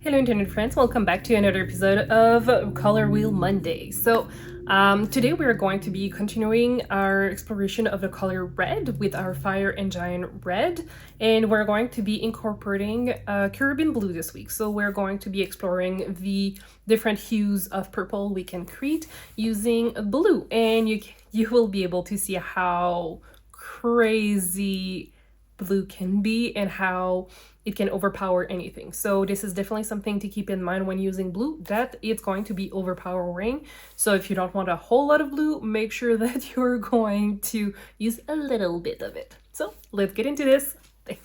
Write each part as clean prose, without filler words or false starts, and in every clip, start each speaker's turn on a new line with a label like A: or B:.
A: Hello internet friends, welcome back to another episode of Color Wheel Monday. Today we're going to be continuing our exploration of the color red with our Fire and Giant Red, and we're going to be incorporating Caribbean Blue this week. So we're going to be exploring the different hues of purple we can create using blue, and you will be able to see how crazy blue can be and how it can overpower anything. So this is definitely something to keep in mind when using blue, that it's going to be overpowering. So if you don't want a whole lot of blue, make sure that you're going to use a little bit of it. So let's get into this.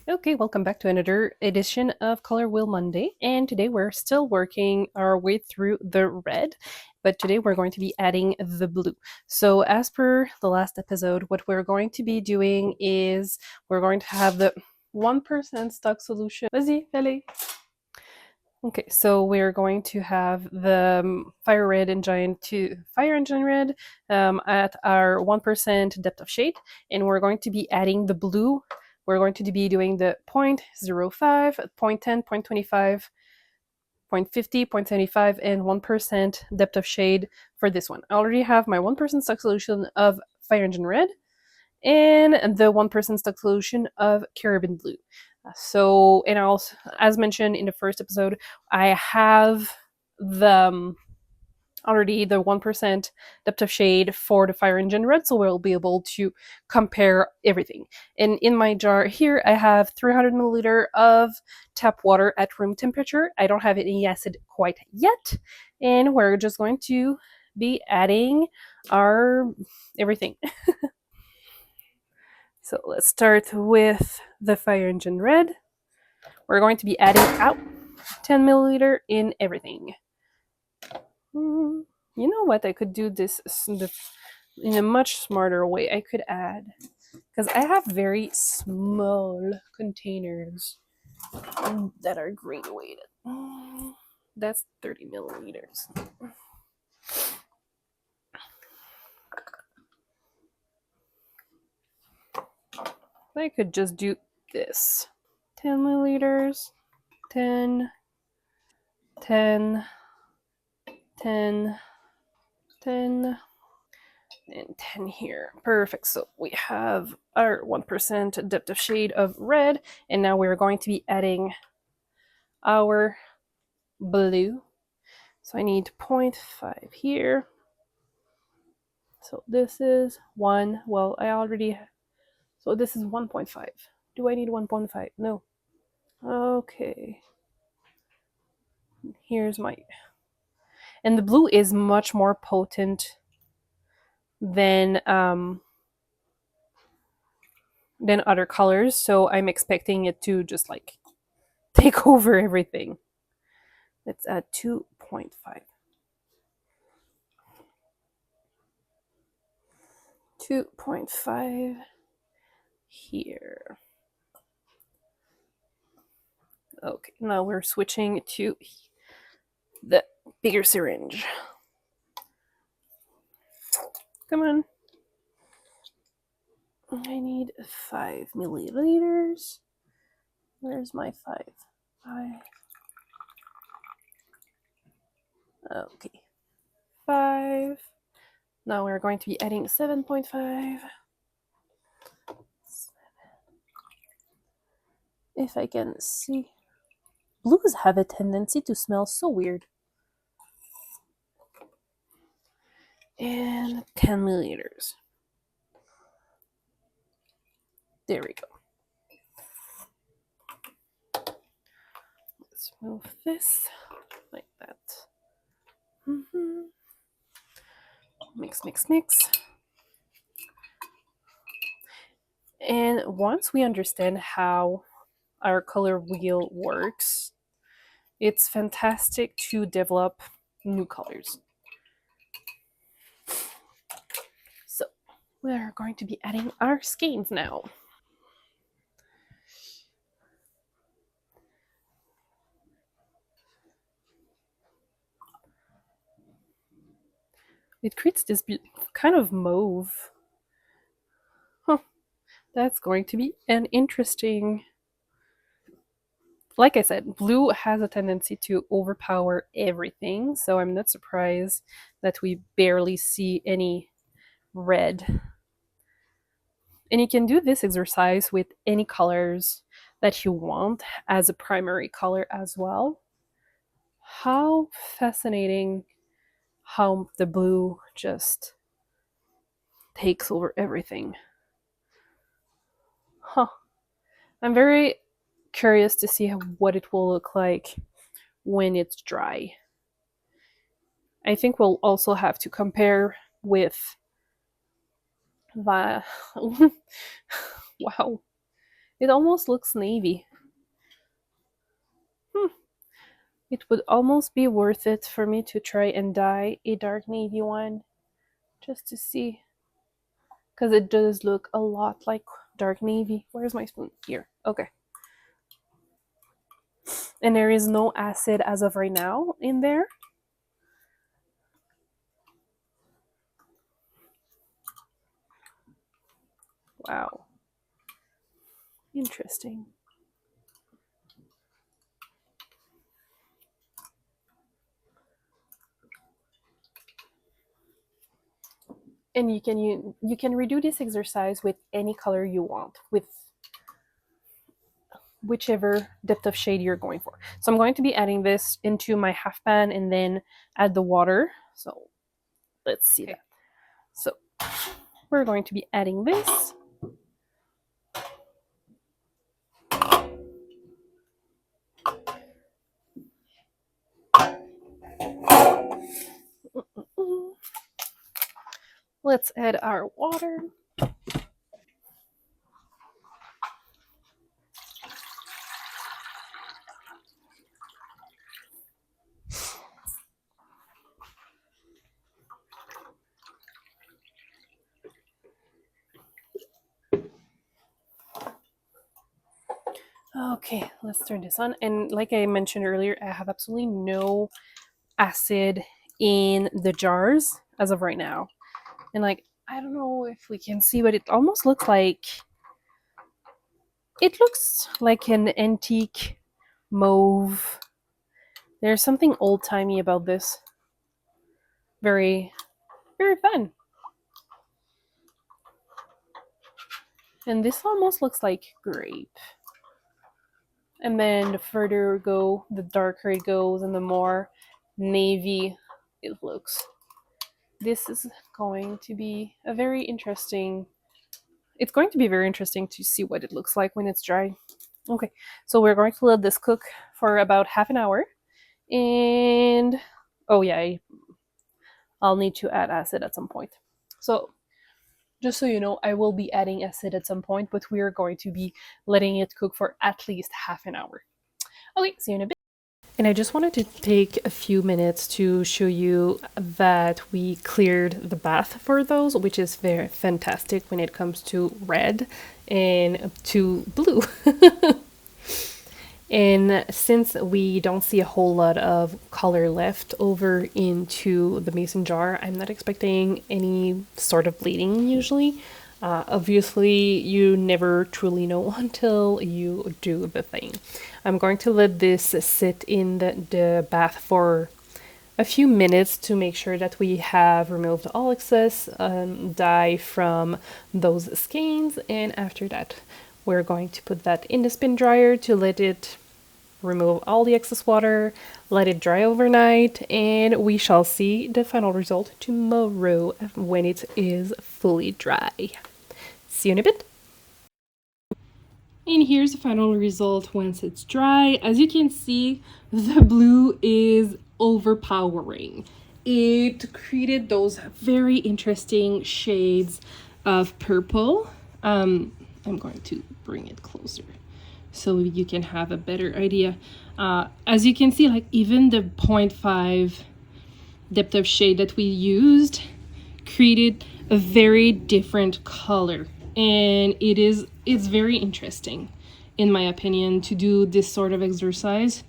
A: Okay, welcome back to another edition of Color Wheel Monday, and today we're still working our way through the red, but today we're going to be adding the blue. So as per the last episode, what we're going to be doing is we're going to have the 1% stock solution. Vas-y, allez. Okay, so we're going to have the Fire Red and Fire and Giant Red at our 1% depth of shade, and we're going to be adding the blue. We're going to be doing the 0.05, 0.10, 0.25, 0.50, 0.75, and 1% depth of shade for this one. I already have my 1% stock solution of Fire and Giant Red and the 1% stock solution of Caribbean Blue. So, and also, as mentioned in the first episode, I have already the 1% depth of shade for the Fire Engine Red, so we'll be able to compare everything. And in my jar here, I have 300 milliliter of tap water at room temperature. I don't have any acid quite yet, and we're just going to be adding our everything. So let's start with the Fire Engine Red. We're going to be adding out 10 milliliter in everything. You know what? I could do this in a much smarter way. I could add, because I have very small containers that are green weighted. That's 30 milliliters. I could just do this. 10 milliliters, 10, 10, 10, 10, and 10 here. Perfect. So we have our 1% depth of shade of red, and now we're going to be adding our blue. So I need 0.5 here. So this is 1. Well, I already... So this is 1.5. Do I need 1.5? No. Okay. Here's my... And the blue is much more potent than other colors, so I'm expecting it to just like take over everything. Let's add 2.5. 2.5 here. Okay, now we're switching to the bigger syringe. Come on. I need 5 milliliters. Where's my 5? 5. Okay. 5. Now we're going to be adding 7.5. If I can see. Blues have a tendency to smell so weird. And 10 milliliters. There we go. Let's move this like that. Mix, mix, mix. And once we understand how our color wheel works, it's fantastic to develop new colors. So we're going to be adding our skeins now. It creates this kind of mauve. Huh. That's going to be an interesting like I said, blue has a tendency to overpower everything, so I'm not surprised that we barely see any red. And you can do this exercise with any colors that you want as a primary color as well. How fascinating how the blue just takes over everything. Huh. I'm very curious to see what it will look like when it's dry. I think we'll also have to compare with the. Wow, it almost looks navy. Hmm. It would almost be worth it for me to try and dye a dark navy one just to see, because it does look a lot like dark navy. Where's my spoon? Here. Okay. And there is no acid as of right now in there. Wow. Interesting. And you can redo this exercise with any color you want, with whichever depth of shade you're going for. So I'm going to be adding this into my half pan and then add the water. So let's see that. So we're going to be adding this. Let's add our water. Okay, let's turn this on. And like I mentioned earlier, I have absolutely no acid in the jars as of right now. And like, I don't know if we can see, but it almost looks like an antique mauve. There's something old-timey about this. Very, very fun. And this almost looks like grape. And then the further go, the darker it goes and the more navy it looks. This is going to be a very interesting. It's going to be very interesting to see what it looks like when it's dry. Okay, so we're going to let this cook for about half an hour. And oh yeah, I'll need to add acid at some point. So just so you know, I will be adding acid at some point, but we are going to be letting it cook for at least half an hour. Okay, see you in a bit. And I just wanted to take a few minutes to show you that we cleared the bath for those, which is very fantastic when it comes to red and to blue. And since we don't see a whole lot of color left over into the mason jar, I'm not expecting any sort of bleeding usually. Obviously, you never truly know until you do the thing. I'm going to let this sit in the bath for a few minutes to make sure that we have removed all excess dye from those skeins, and after that we're going to put that in the spin dryer to let it remove all the excess water, let it dry overnight, and we shall see the final result tomorrow when it is fully dry. See you in a bit. And here's the final result once it's dry. As you can see, the blue is overpowering. It created those very interesting shades of purple. I'm going to bring it closer so you can have a better idea. As you can see, like even the 0.5 depth of shade that we used created a very different color, and it's very interesting in my opinion to do this sort of exercise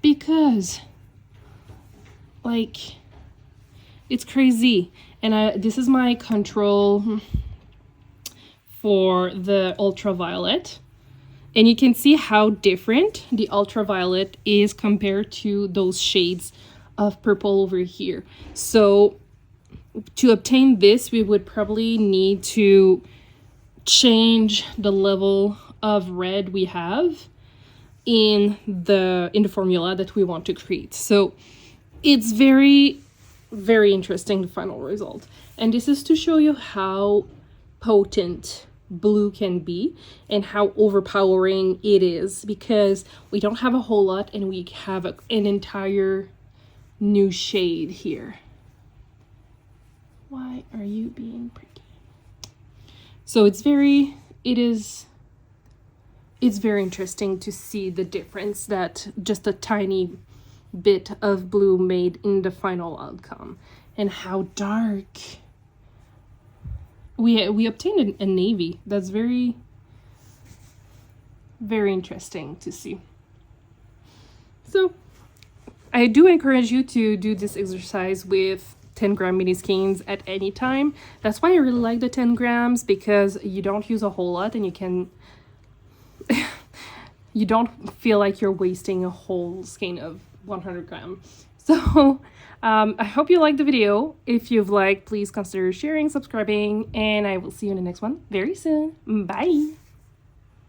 A: because like it's crazy. And this is my control for the ultraviolet, And you can see how different the ultraviolet is compared to those shades of purple over here. So to obtain this, we would probably need to change the level of red we have in the formula that we want to create. So it's very, very interesting, the final result. And this is to show you how potent blue can be and how overpowering it is, because we don't have a whole lot and we have an entire new shade here. Why are you being pretty? So it's very interesting to see the difference that just a tiny bit of blue made in the final outcome, and how dark we obtained a navy. That's very, very interesting to see. So I do encourage you to do this exercise with 10-gram mini skeins at any time. That's why I really like the 10 grams, because you don't use a whole lot and you can you don't feel like you're wasting a whole skein of 100 grams. So I hope you liked the video. If you've liked, please consider sharing, subscribing, and I will see you in the next one very soon. Bye.